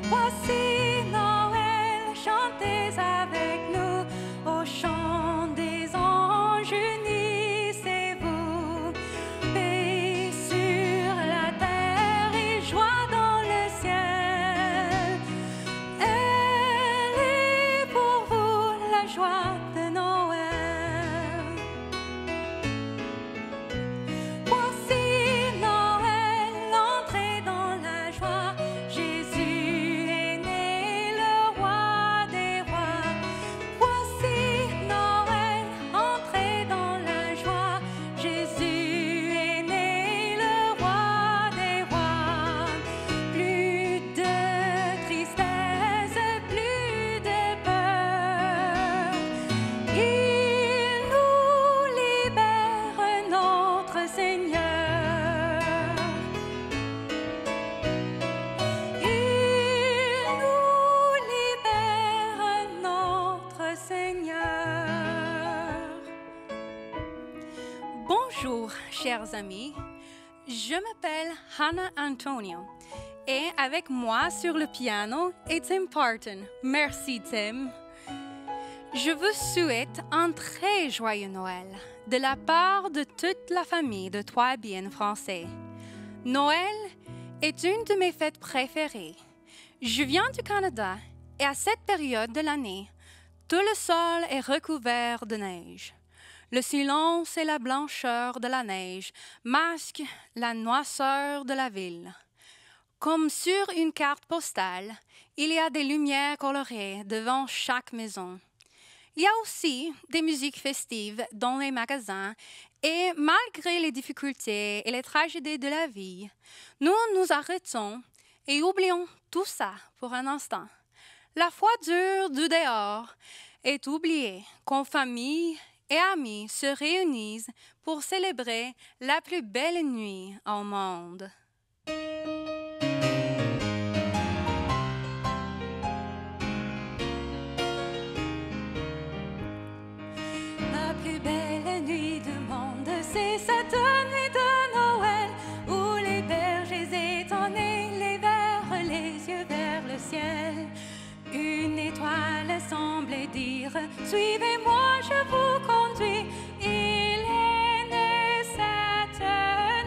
Voici Noël, chantez avec nous au chant des anges, unissez-vous. Paix sur la terre et joie dans le ciel. Elle est pour vous la joie de Noël. Voici Noël, entrez dans la joie. Jésus est né, le roi des rois. Voici Noël, entrez dans la joie. Jésus est né, le roi des rois. Plus de tristesse, plus de peur. Il nous libère, notre Seigneur. Il nous libère, notre Seigneur. Bonjour, chers amis. Je m'appelle Hannah Antonio et avec moi sur le piano est Tim Parton. Merci, Tim. Je vous souhaite un très joyeux Noël de la part de toute la famille de Trois-Biens français. Noël est une de mes fêtes préférées. Je viens du Canada et à cette période de l'année, tout le sol est recouvert de neige. Le silence et la blancheur de la neige masquent la noirceur de la ville. Comme sur une carte postale, il y a des lumières colorées devant chaque maison. Il y a aussi des musiques festives dans les magasins et malgré les difficultés et les tragédies de la vie, nous nous arrêtons et oublions tout ça pour un instant. La foi dure du dehors est oubliée quand famille et amis se réunissent pour célébrer la plus belle nuit au monde. La plus belle nuit du monde, c'est cette nuit de Noël où les bergers étonnés les vers les yeux vers le ciel. Une étoile semblait dire « Suivez-moi, je vous conduis ». Il est né cette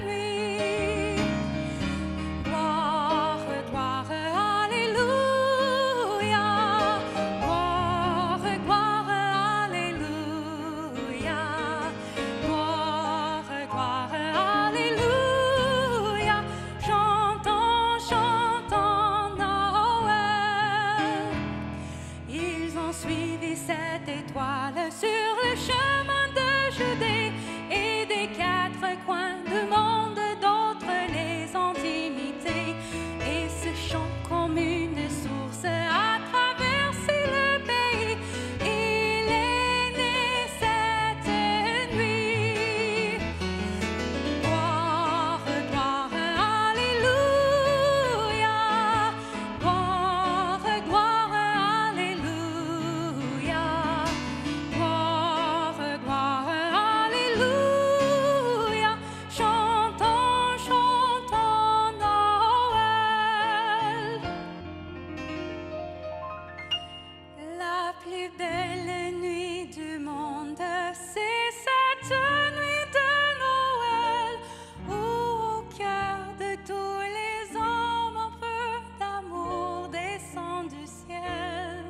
nuit. Gloire, gloire, alléluia. Gloire, gloire, alléluia. Gloire, gloire, alléluia. Chantons, chantons Noël. Ils ont suivi cette étoile sur le chemin de Judée et des quatre coins du monde, d'autres les ont imités. Et ce chant comme une source a traversé le pays. Il est né cette nuit. Gloire, gloire, alléluia. Gloire, gloire, alléluia. Gloire, gloire, alléluia. Chantons, chantons Noël. La plus belle nuit du monde, c'est cette nuit de Noël où au cœur de tous les hommes un peu d'amour descend du ciel.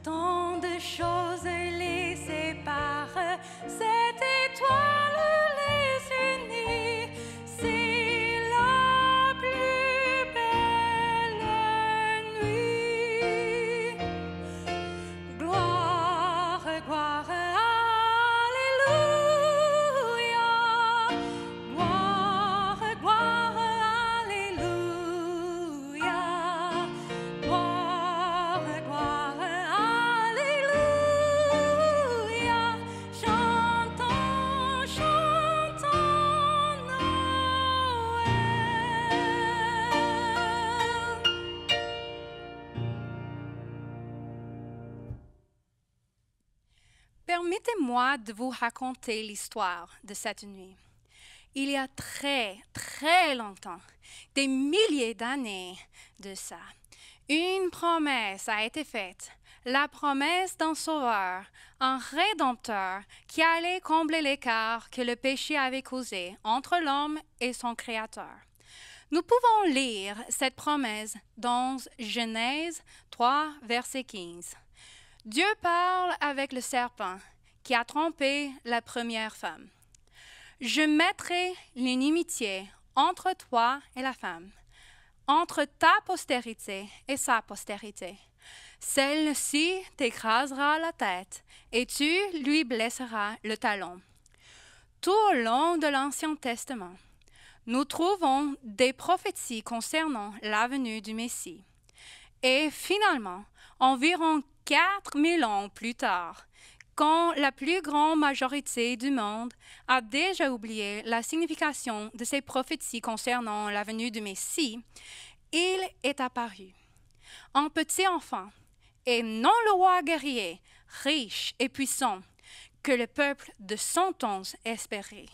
Tant de choses les séparent, cette étoile les unit. C'est la plus belle nuit. Gloire, gloire, alléluia. Gloire, gloire, alléluia. Gloire, gloire, alléluia. Chantons, chantons Noël. Permettez-moi de vous raconter l'histoire de cette nuit. Il y a très, très longtemps, des milliers d'années de ça, Une promesse a été faite, la promesse d'un sauveur, un rédempteur qui allait combler l'écart que le péché avait causé entre l'homme et son Créateur. Nous pouvons lire cette promesse dans Genèse 3, verset 15. Dieu parle avec le serpent qui a trompé la première femme. Je mettrai l'inimitié entre toi et la femme, entre ta postérité et sa postérité. Celle-ci t'écrasera la tête et tu lui blesseras le talon. Tout au long de l'Ancien Testament, nous trouvons des prophéties concernant la venue du Messie. Et finalement, environ 4000 ans plus tard, quand la plus grande majorité du monde a déjà oublié la signification de ces prophéties concernant la venue du Messie, il est apparu, un petit enfant, et non le roi guerrier, riche et puissant, que le peuple de 100 ans espérait.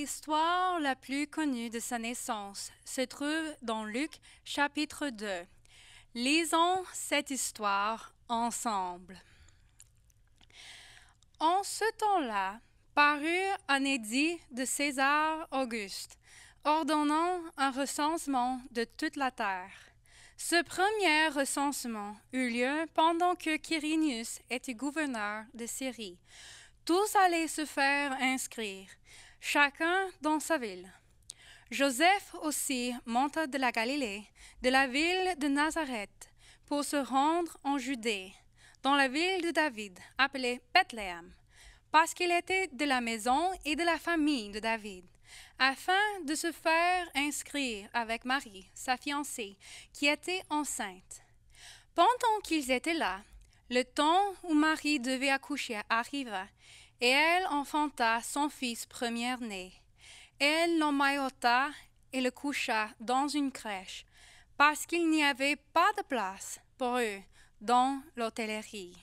L'histoire la plus connue de sa naissance se trouve dans Luc chapitre 2. Lisons cette histoire ensemble. En ce temps-là, parut un édit de César Auguste, ordonnant un recensement de toute la terre. Ce premier recensement eut lieu pendant que Quirinius était gouverneur de Syrie. Tous allaient se faire inscrire, chacun dans sa ville. Joseph aussi monta de la Galilée, de la ville de Nazareth, pour se rendre en Judée, dans la ville de David, appelée Bethléem, parce qu'il était de la maison et de la famille de David, afin de se faire inscrire avec Marie, sa fiancée, qui était enceinte. Pendant qu'ils étaient là, le temps où Marie devait accoucher arriva, et elle enfanta son fils premier-né. Elle l'emmaillota et le coucha dans une crèche, parce qu'il n'y avait pas de place pour eux dans l'hôtellerie.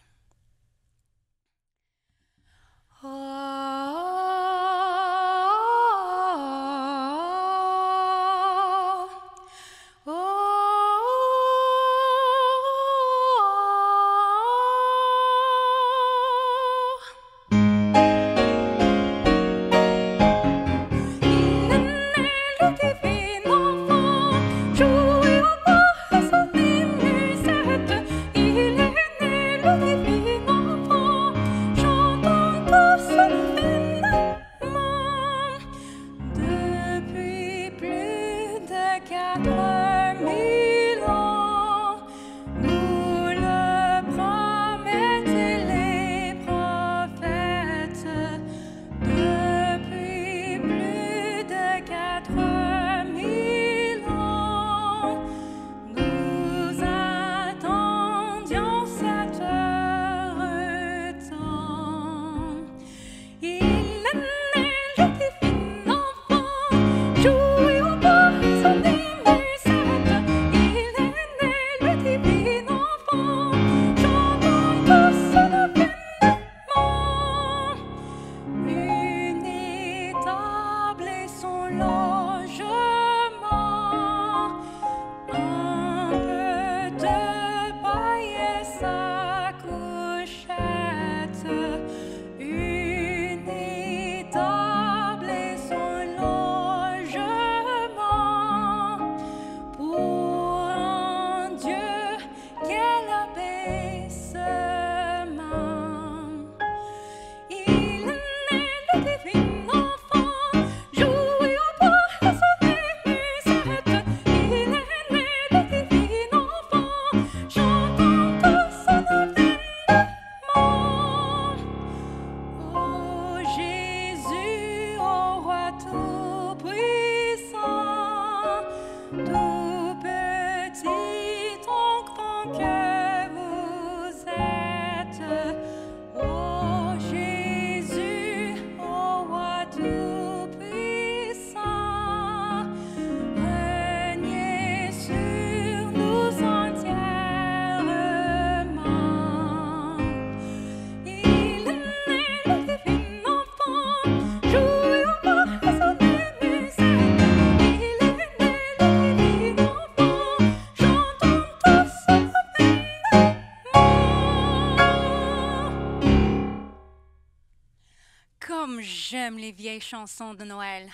Comme j'aime les vieilles chansons de Noël,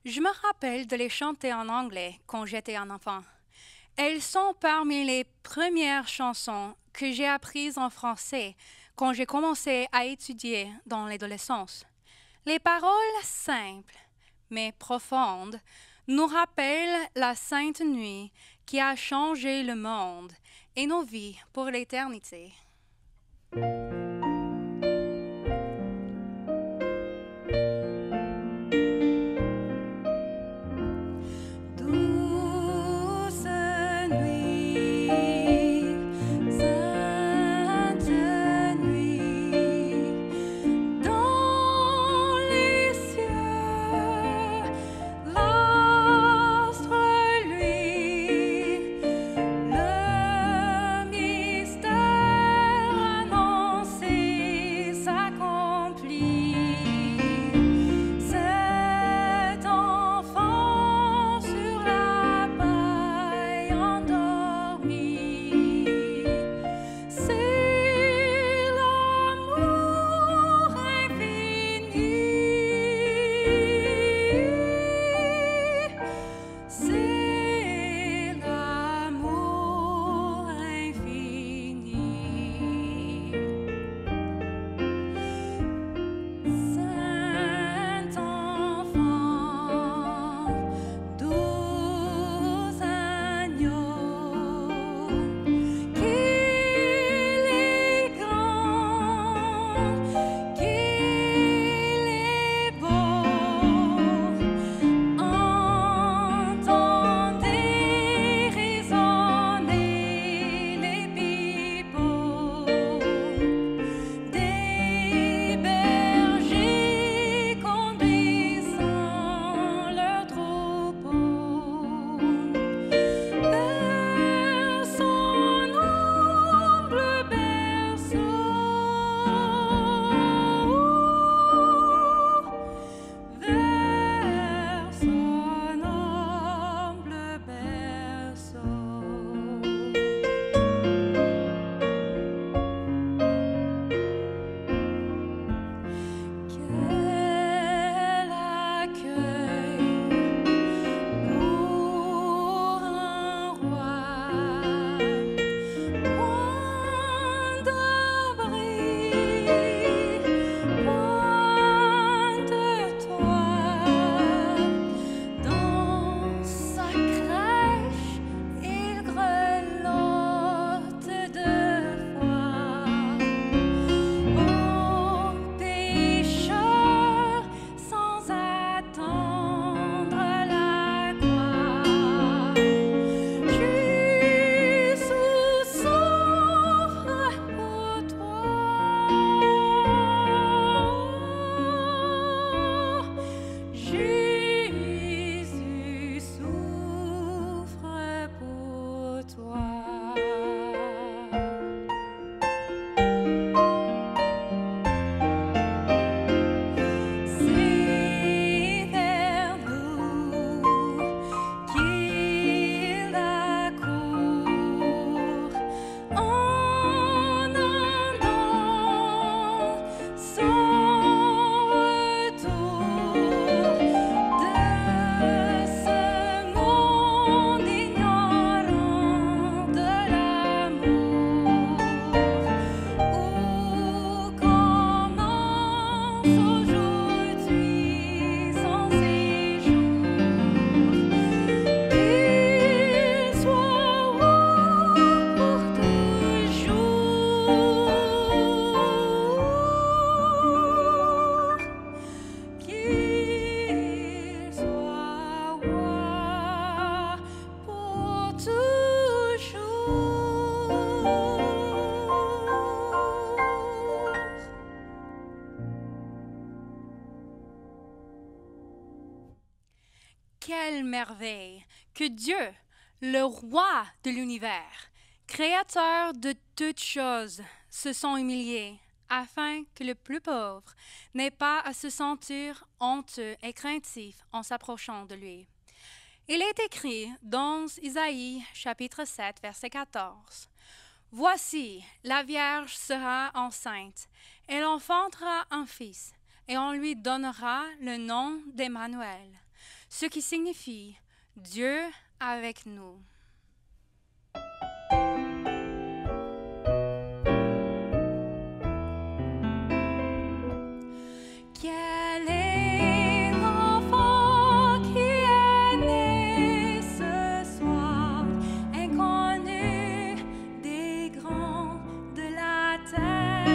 je me rappelle de les chanter en anglais quand j'étais un enfant. Elles sont parmi les premières chansons que j'ai apprises en français quand j'ai commencé à étudier dans l'adolescence. Les paroles simples, mais profondes, nous rappellent la sainte nuit qui a changé le monde et nos vies pour l'éternité. Le mystère quelle merveille que Dieu, le roi de l'univers, créateur de toutes choses, se sont humiliés afin que le plus pauvre n'ait pas à se sentir honteux et craintif en s'approchant de lui. Il est écrit dans Isaïe chapitre 7, verset 14. « Voici, la Vierge sera enceinte, elle enfantera un fils, et on lui donnera le nom d'Emmanuel, ce qui signifie Dieu avec nous. » Quel est l'enfant qui est né ce soir, inconnu des grands de la terre?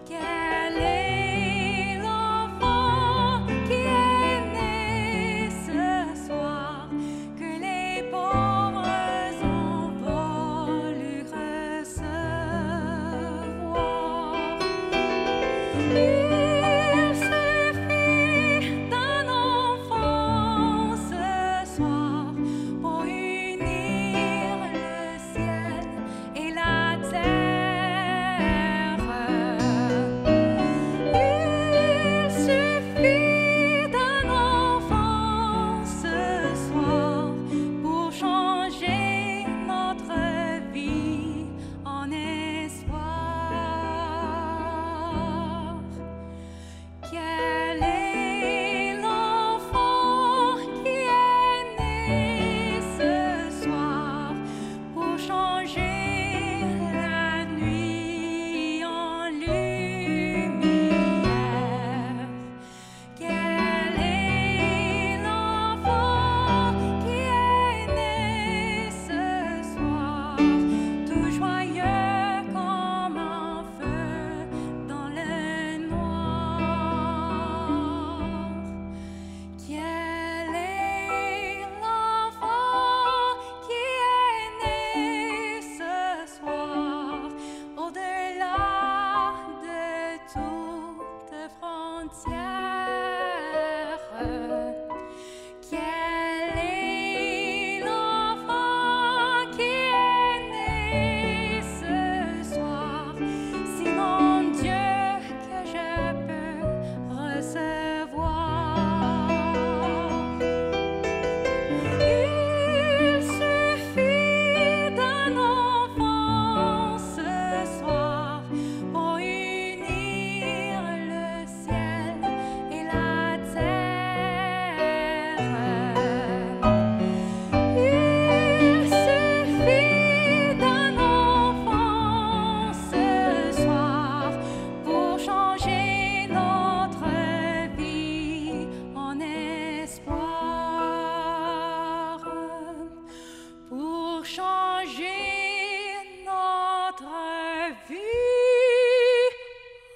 Quel est l'enfant qui est né ce soir, que les pauvres ont voulu recevoir? Il suffit d'un enfant ce soir pour unir le ciel et la terre. Il suffit d'un enfant ce soir pour changer notre vie en espoir. Quel est l'enfant qui est né ce soir pour changer la nuit en lumière? Quel est l'enfant qui est né ce soir, tout joyeux comme un feu dans le noir? Quel est l'enfant qui est né ce soir, au-delà de toute frontière? Quel est l'enfant qui est né ce soir, sinon Dieu que je peux recevoir? Il suffit d'un enfant ce soir pour unir le ciel et la terre. Il suffit d'un enfant ce soir pour changer notre vie en espoir, pour changer notre vie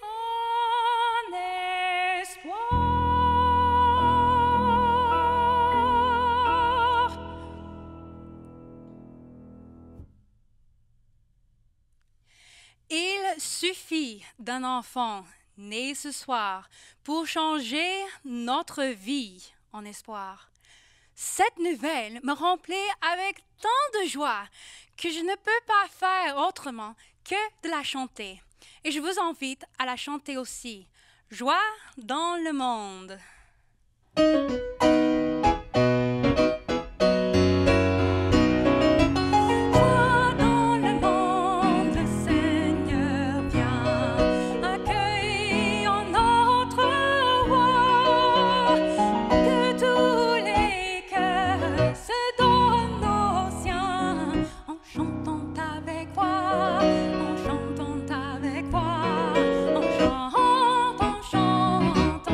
en espoir. Il suffit d'un enfant né ce soir pour changer notre vie en espoir. Cette nouvelle me remplit avec tant de joie que je ne peux pas faire autrement que de la chanter. Et je vous invite à la chanter aussi. Joie dans le monde. Joie dans le monde, le Seigneur vient, accueillant notre roi. Que tous les cœurs se donnent aux siens, en chantant avec voix, en chantant avec voix, en chantant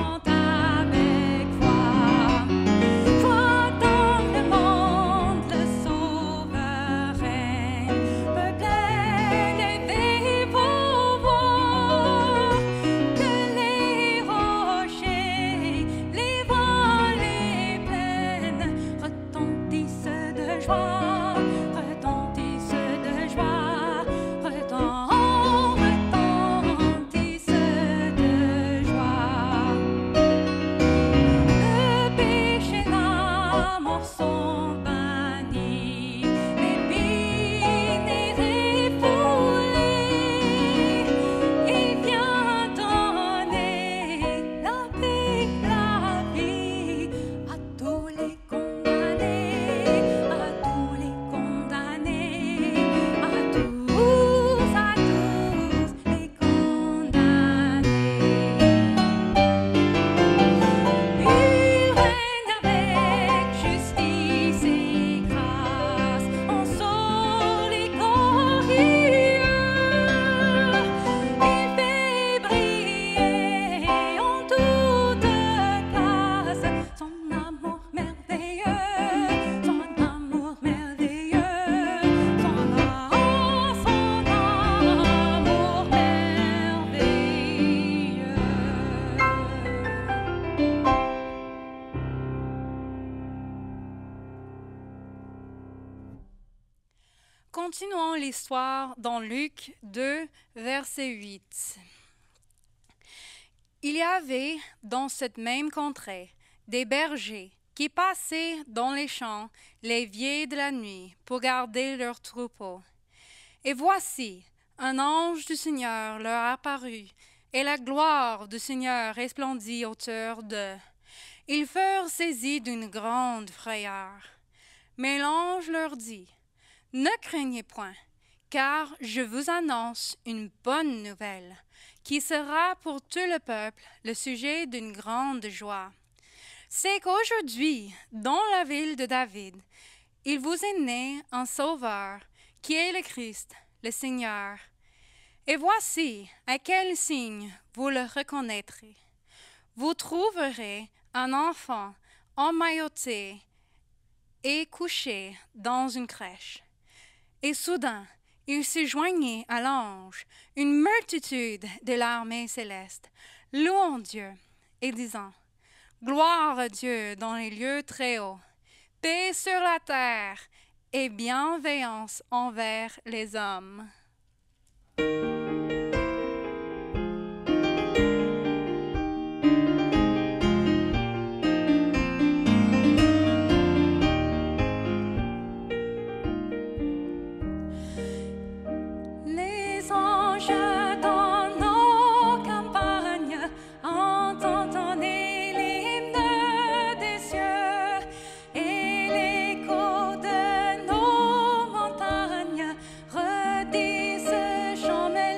avec continuons l'histoire dans Luc 2, verset 8. Il y avait dans cette même contrée des bergers qui passaient dans les champs les veillées de la nuit pour garder leurs troupeaux. Et voici, un ange du Seigneur leur apparut, et la gloire du Seigneur resplendit autour d'eux. Ils furent saisis d'une grande frayeur. Mais l'ange leur dit, « Ne craignez point, car je vous annonce une bonne nouvelle, qui sera pour tout le peuple le sujet d'une grande joie. C'est qu'aujourd'hui, dans la ville de David, il vous est né un Sauveur, qui est le Christ, le Seigneur. Et voici à quel signe vous le reconnaîtrez. Vous trouverez un enfant emmailloté et couché dans une crèche. » Et soudain, il se joignit à l'ange une multitude de l'armée céleste, louant Dieu et disant, « Gloire à Dieu dans les lieux très hauts, paix sur la terre et bienveillance envers les hommes. » Redis ce chant mélodieux.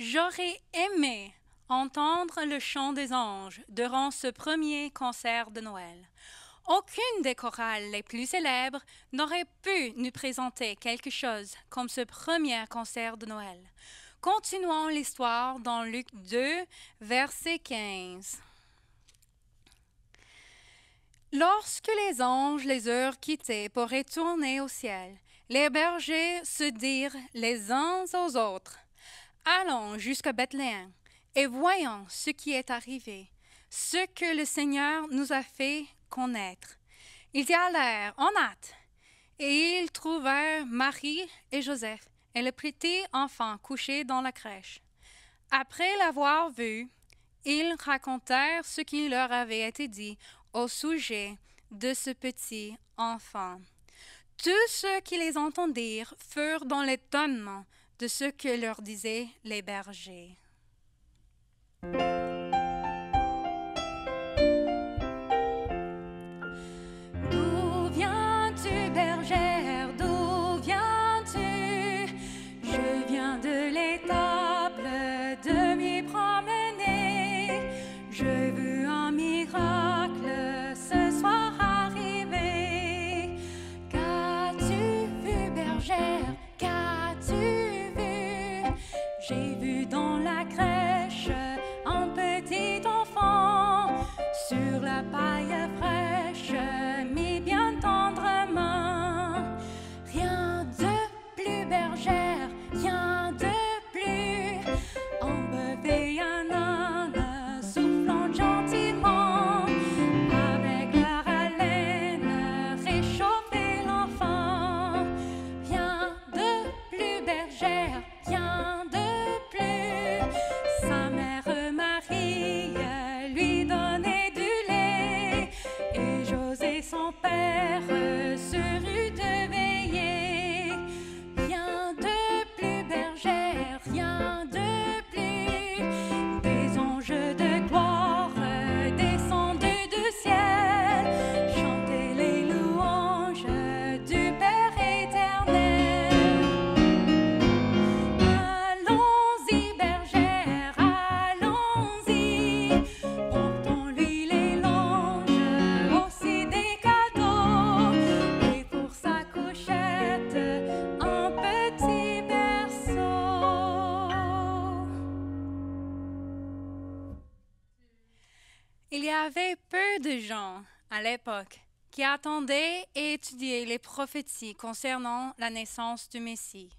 J'aurais aimé entendre le chant des anges durant ce premier concert de Noël. Aucune des chorales les plus célèbres n'aurait pu nous présenter quelque chose comme ce premier concert de Noël. Continuons l'histoire dans Luc 2, verset 15. Lorsque les anges les eurent quittés pour retourner au ciel, les bergers se dirent les uns aux autres: Allons jusqu'à Bethléem et voyons ce qui est arrivé, ce que le Seigneur nous a fait connaître. Ils y allèrent en hâte, et ils trouvèrent Marie et Joseph et le petit enfant couché dans la crèche. Après l'avoir vu, ils racontèrent ce qui leur avait été dit au sujet de ce petit enfant. Tous ceux qui les entendirent furent dans l'étonnement de ce que leur disaient les bergers. D'où viens-tu, bergère, d'où viens-tu? Je viens de l'étable de m'y promener. Je veux un miracle ce soir arriver. Qu'as-tu vu, bergère? Qu'as-tu vu? J'ai vu dans la crèche un petit enfant sur la paille fraîche, mis bien tendrement. Rien de plus, bergère, rien de plus. Un bœuf et un âne soufflant gentiment, avec leur haleine réchauffer l'enfant. Rien de plus, bergère, rien de plus. Sa mère Marie lui donnait du lait, et José son père se rut de veiller. Rien de plus, bergère, rien de plus. Des anges de gloire descendus du ciel, chantaient les louanges du Père éternel. Allons-y, bergère, allons-y, portons-lui les louanges, aussi des cadeaux, et pour sa couchette, un petit berceau. Il y avait peu de gens à l'époque qui attendaient et étudiaient les prophéties concernant la naissance du Messie.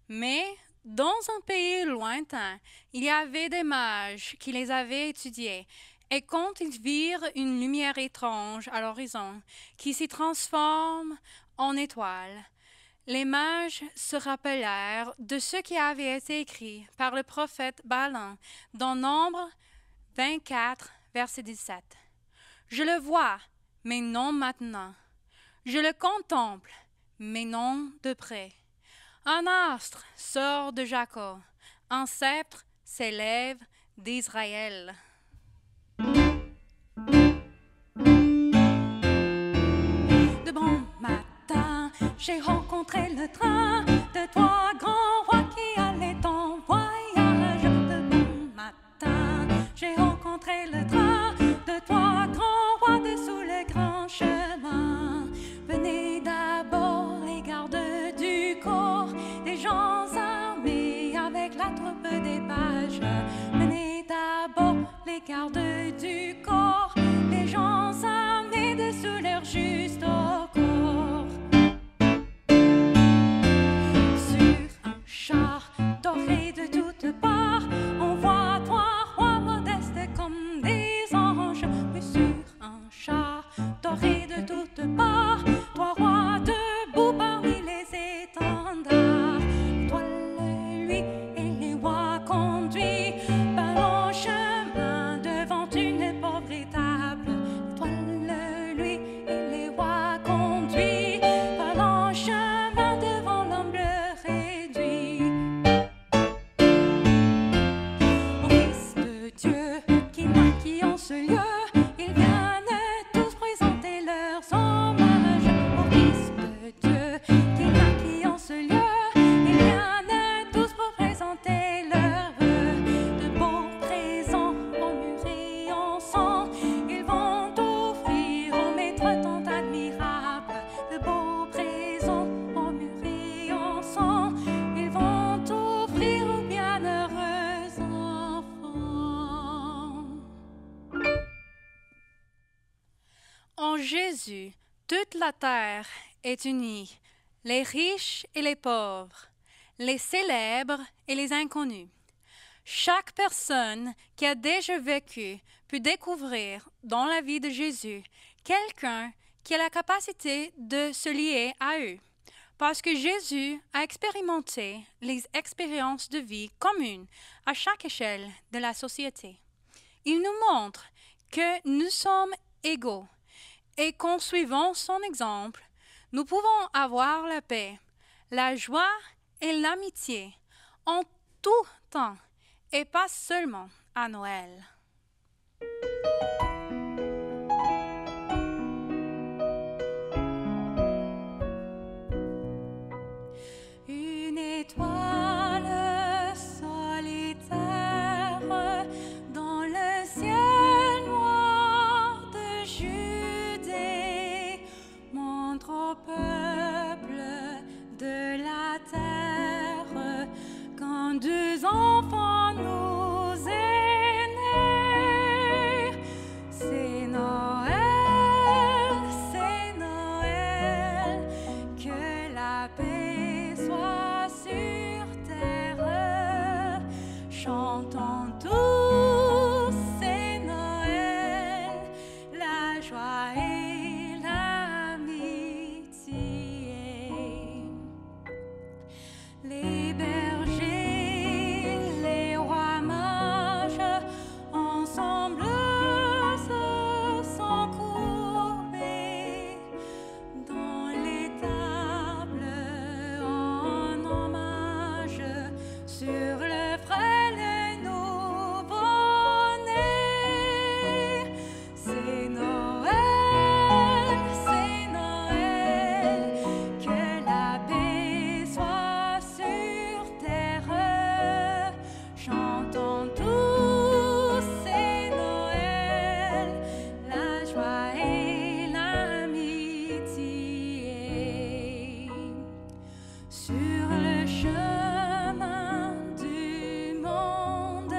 Mais dans un pays lointain, il y avait des mages qui les avaient étudiés, et quand ils virent une lumière étrange à l'horizon qui s'y transforme en étoile, les mages se rappelèrent de ce qui avait été écrit par le prophète Balaam dans Nombre 24, verset 17. Je le vois, mais non maintenant. Je le contemple, mais non de près. Un astre sort de Jacob, un sceptre s'élève d'Israël. De bon matin, j'ai rencontré le train de trois grands rois qui allaient en voyage. De bon matin, j'ai rencontré le train de trois grands rois dessous le grand chemin. Venez d'abord les gardes du corps, des gens armés avec la troupe des pages. Venez d'abord les gardes du corps, des gens armés dessous leur juste au corps. Toute la terre est unie, les riches et les pauvres, les célèbres et les inconnus. Chaque personne qui a déjà vécu peut découvrir dans la vie de Jésus quelqu'un qui a la capacité de se lier à eux, parce que Jésus a expérimenté les expériences de vie communes à chaque échelle de la société. Il nous montre que nous sommes égaux et qu'en suivant son exemple, nous pouvons avoir la paix, la joie et l'amitié en tout temps et pas seulement à Noël. Une étoile solitaire dans le ciel noir de Judée montre au peuple de la terre quand deux enfants nous est né. C'est Noël, que la paix soit sur terre. Chantons tous, c'est Noël, la joie et l'amitié. Les bergers, les rois mages, ensemble se sont courbés dans les tables en hommage sur le frêle nouveau-né. C'est Noël, que la paix soit sur terre. Chantons tous, c'est Noël, la joie et l'amitié. Sur le chemin du monde,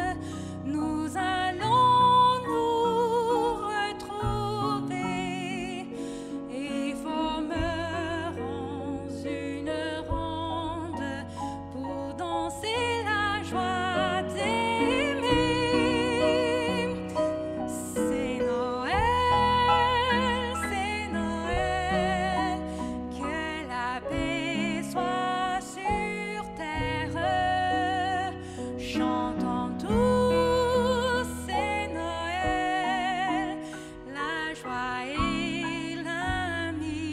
nous allons nous retrouver et formerons une ronde pour danser la joie d'aimer. C'est Noël, que la paix soit sur terre. Chantons tous, c'est Noël, la joie et l'amitié.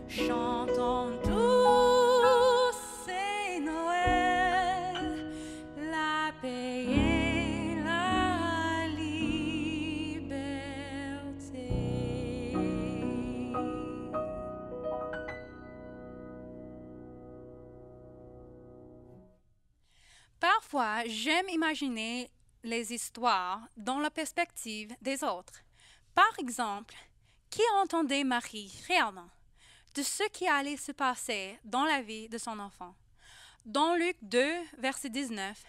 Chantons tous, c'est Noël, la paix et la liberté. Parfois, j'aime imaginer les histoires dans la perspective des autres. Par exemple, qui entendait Marie réellement de ce qui allait se passer dans la vie de son enfant? Dans Luc 2, verset 19,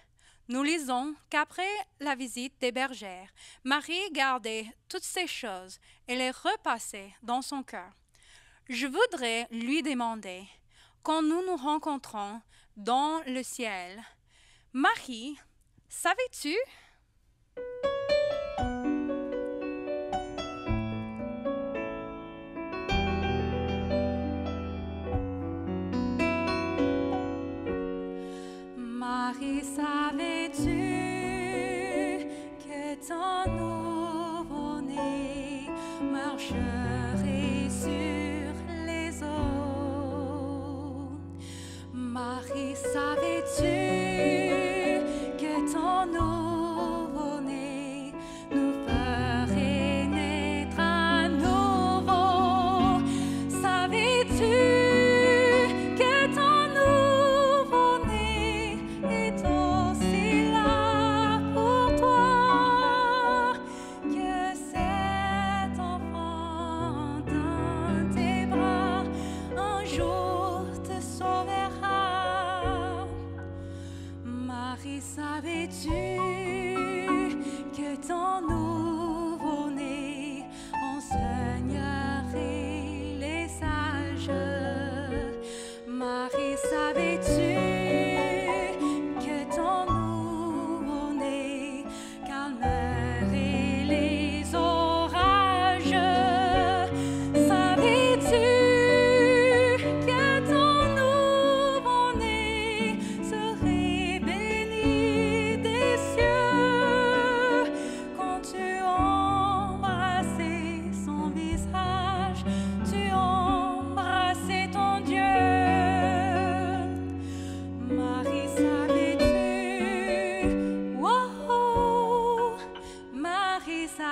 nous lisons qu'après la visite des bergères, Marie gardait toutes ces choses et les repassait dans son cœur. Je voudrais lui demander, quand nous nous rencontrons dans le ciel, Marie, savais-tu? Marie, savais-tu que ton nouveau-né marcherait sur les eaux? Marie, savais-tu que ton nouveau-né nous ferait naître à nouveau? Savais-tu que ton nouveau-né est aussi là pour toi, que cet enfant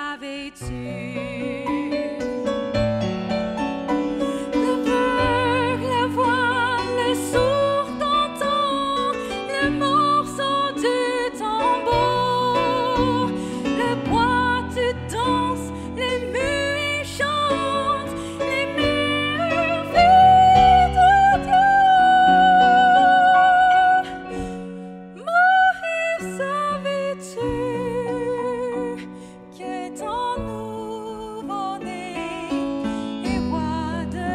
savais-tu? L'aveugle voit, le sourd entend le morceau du tambour. Le boiteux danse, les muets chantent les merveilles de Dieu. Marie, savais-tu que ton nouveau-né est roi de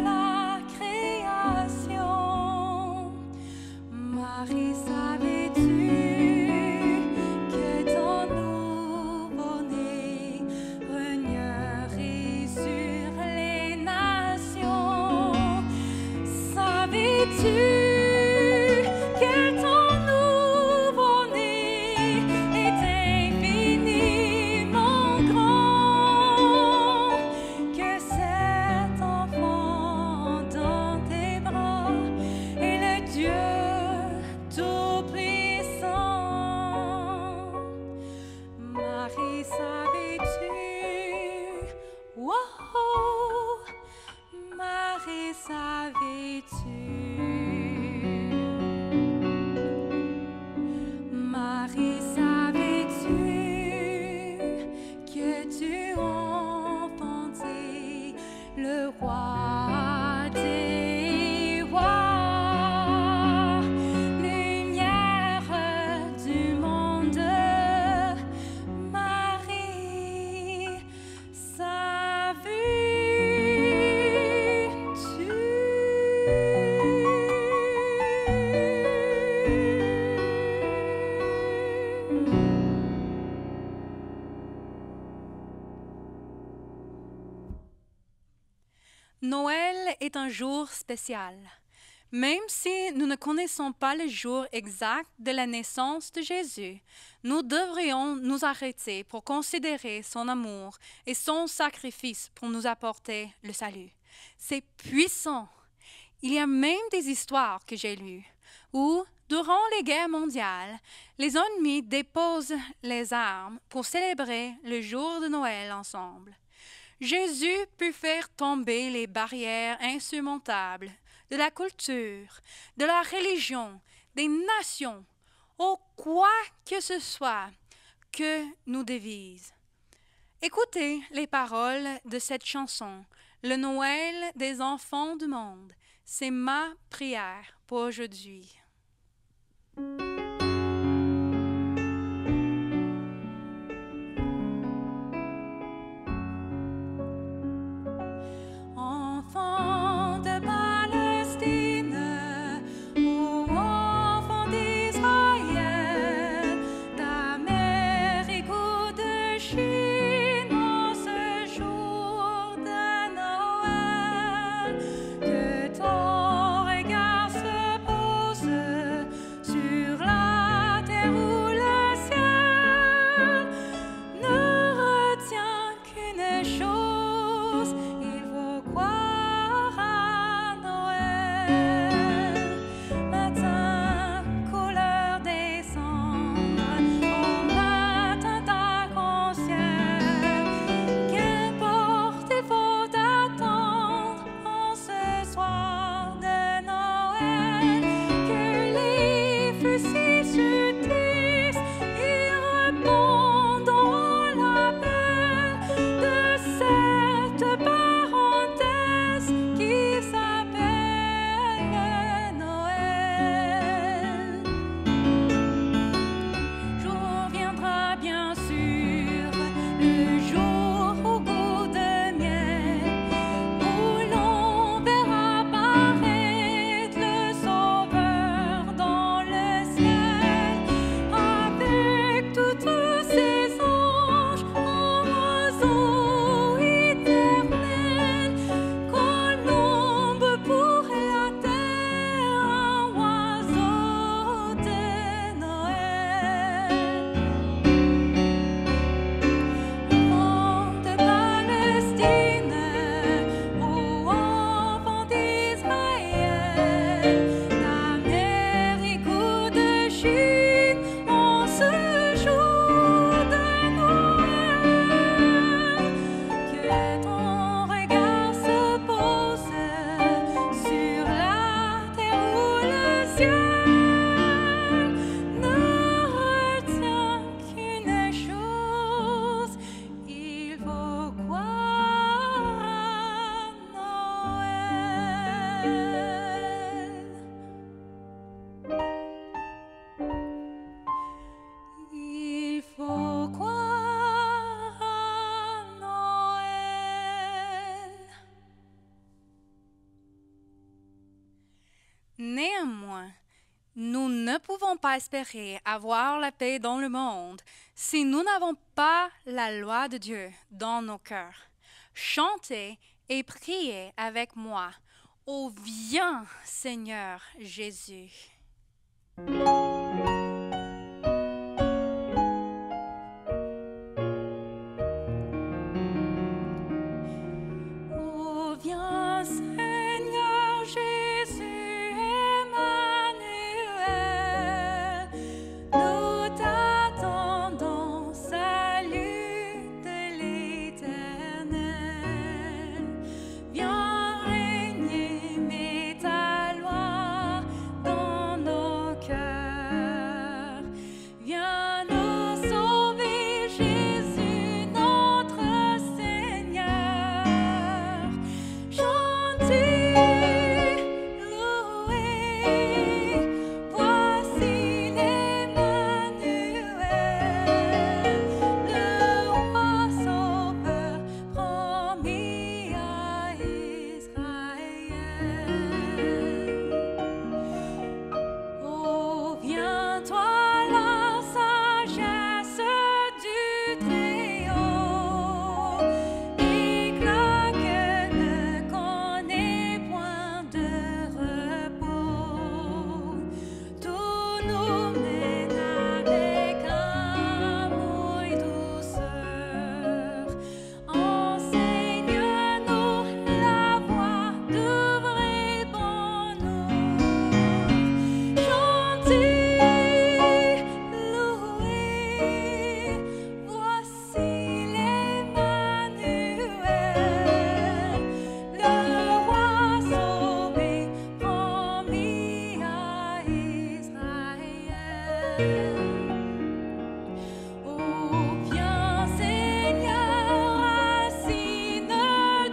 la création? Marie, savais-tu que ton nouveau-né régnerait sur les nations? Savais-tu que ton nouveau-né est infiniment grand, que cet enfant dans tes bras est le Dieu tout-puissant? Marie, savais-tu? Wow! Marie, savais-tu? Marie, savais-tu que tu enfantais le roi des rois, lumière du monde? Marie, savais-tu? Noël est un jour spécial. Même si nous ne connaissons pas le jour exact de la naissance de Jésus, nous devrions nous arrêter pour considérer son amour et son sacrifice pour nous apporter le salut. C'est puissant. Il y a même des histoires que j'ai lues où, durant les guerres mondiales, les ennemis déposent les armes pour célébrer le jour de Noël ensemble. Jésus put faire tomber les barrières insurmontables de la culture, de la religion, des nations, ou quoi que ce soit que nous divise. Écoutez les paroles de cette chanson, Le Noël des enfants du monde. C'est ma prière pour aujourd'hui. Enfant de Palestine, ô enfant d'Israël, d'Amérique ou de Chine, en ce jour de Noël, que ton regard se pose sur la faut croire à Noël. Il faut croire à Noël. Néanmoins, nous ne pouvons pas espérer avoir la paix dans le monde si nous n'avons pas la loi de Dieu dans nos cœurs. Chantez et priez avec moi. Ô viens, Seigneur Jésus. Ô viens, Seigneur Jésus, Emmanuel, nous t'attendons, salut de l'Éternel. Viens régner, mets ta loi dans nos cœurs. Viens nous sauver, Jésus, notre Seigneur. Chantez, louez, voici l'Emmanuel, le roi sauveur promis à Israël. Oh, viens toi la sagesse du Très-Haut, éclat que ne connaît point de repos. Tout nous mène avec amour et douceur. Enseigne-nous la voie de vrai bonheur. Chantez, louez, voici l'Emmanuel, le roi sauvé, promis à Israël. Oh, viens, Seigneur, racine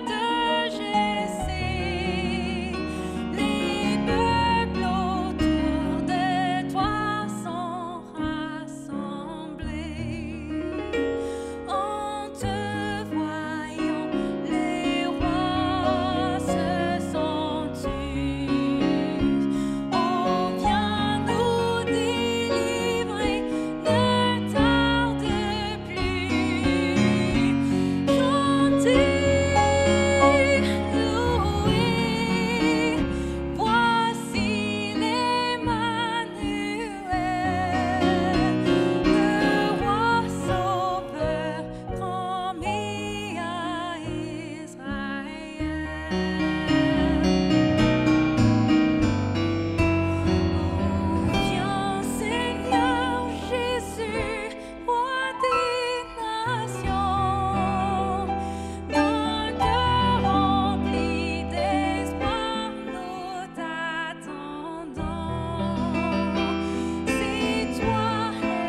de Jessé, les peuples autour de toi sont rassemblés. En te voyant, les rois se sont tus. Oh, viens nous délivrer, ne tarde plus. Chantez, louez, voici l'Emmanuel, le roi sauveur promis à Israël. Viens, Seigneur Jésus, roi des nations, d'un cœur rempli d'espoir, nous t'attendons. C'est toi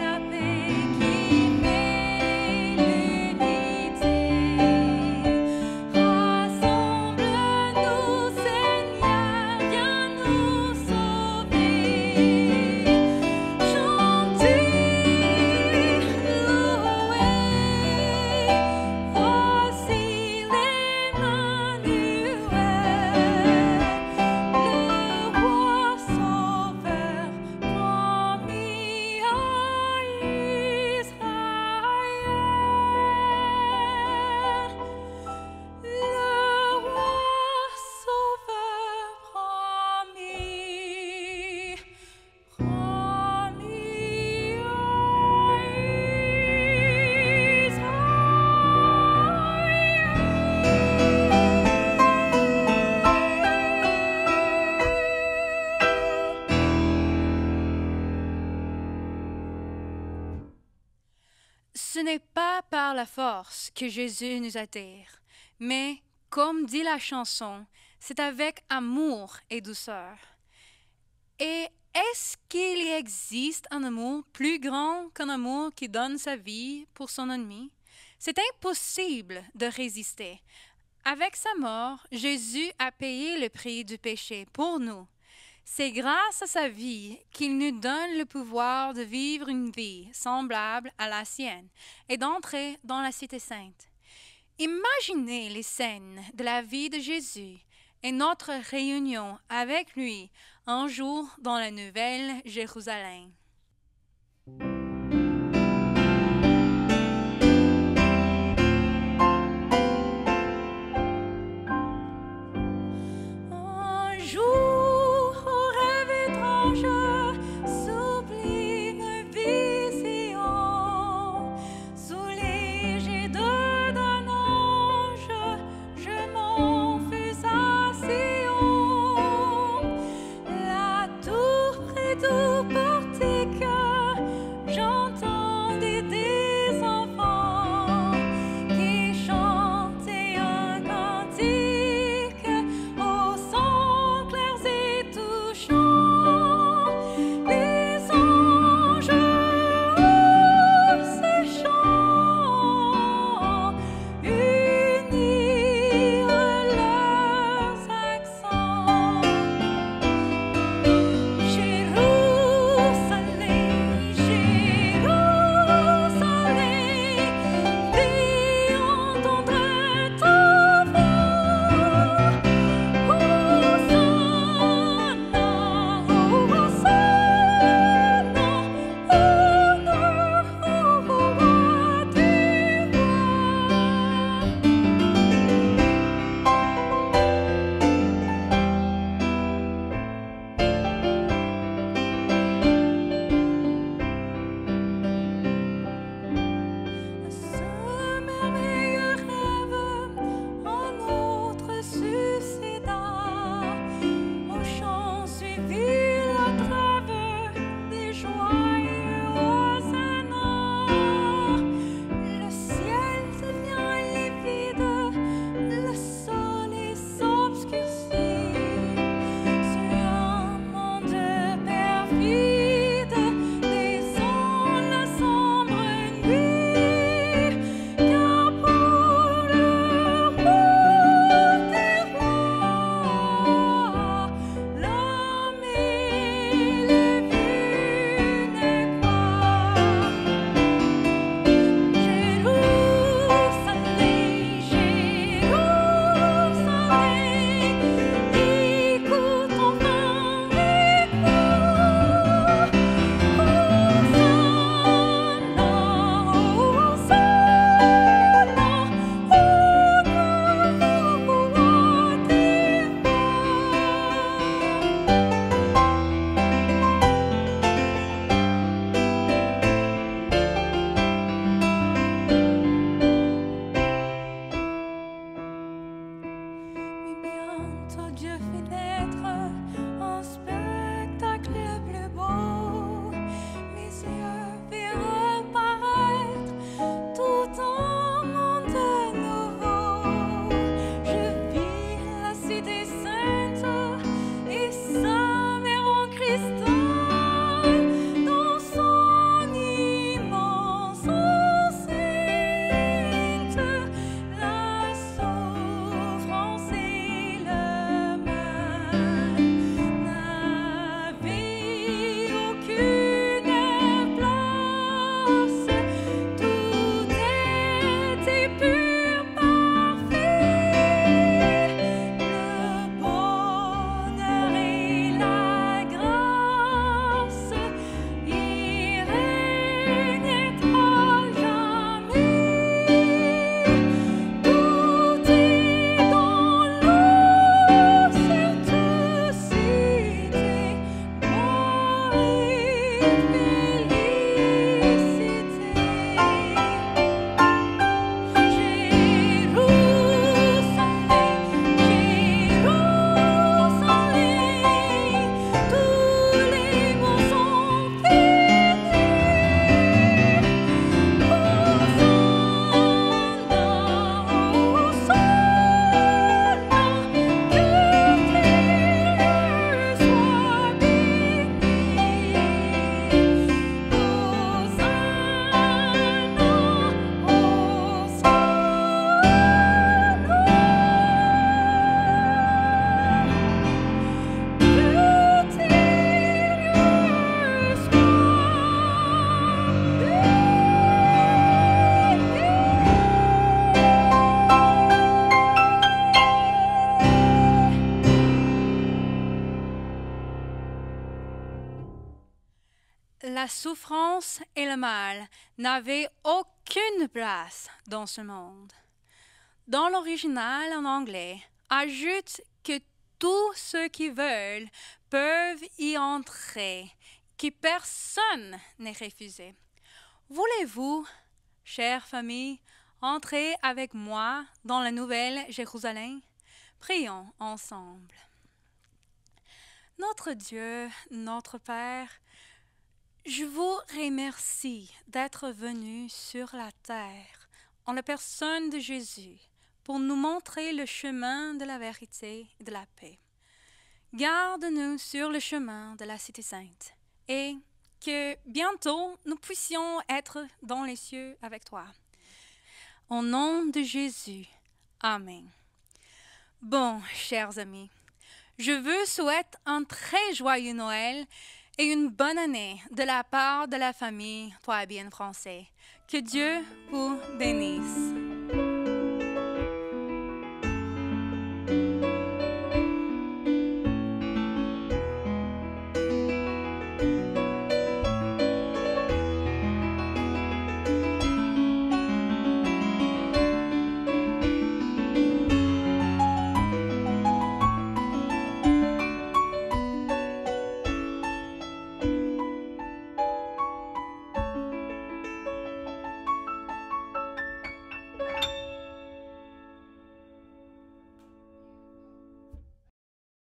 la paix qui fait l'unité. Rassemble-nous, Seigneur, viens nous sauver. Chantez, louez, voici l'Emmanuel, le roi sauveur promis à Israël. Le roi sauveur promis à Ce n'est pas par la force que Jésus nous attire, mais, comme dit la chanson, c'est avec amour et douceur. Et est-ce qu'il existe un amour plus grand qu'un amour qui donne sa vie pour son ennemi? C'est impossible de résister. Avec sa mort, Jésus a payé le prix du péché pour nous. C'est grâce à sa vie qu'il nous donne le pouvoir de vivre une vie semblable à la sienne et d'entrer dans la cité sainte. Imaginez les scènes de la vie de Jésus et notre réunion avec lui un jour dans la Nouvelle Jérusalem. Tout porté la souffrance et le mal n'avaient aucune place dans ce monde. Dans l'original en anglais, ajoute que tous ceux qui veulent peuvent y entrer, que personne n'est refusé. Voulez-vous, chère famille, entrer avec moi dans la nouvelle Jérusalem? Prions ensemble. Notre Dieu, notre Père, je vous remercie d'être venu sur la terre en la personne de Jésus pour nous montrer le chemin de la vérité et de la paix. Garde-nous sur le chemin de la Cité Sainte et que bientôt nous puissions être dans les cieux avec toi. Au nom de Jésus, Amen. Bon, chers amis, je vous souhaite un très joyeux Noël et une bonne année de la part de la famille Toabian français. Que Dieu vous bénisse.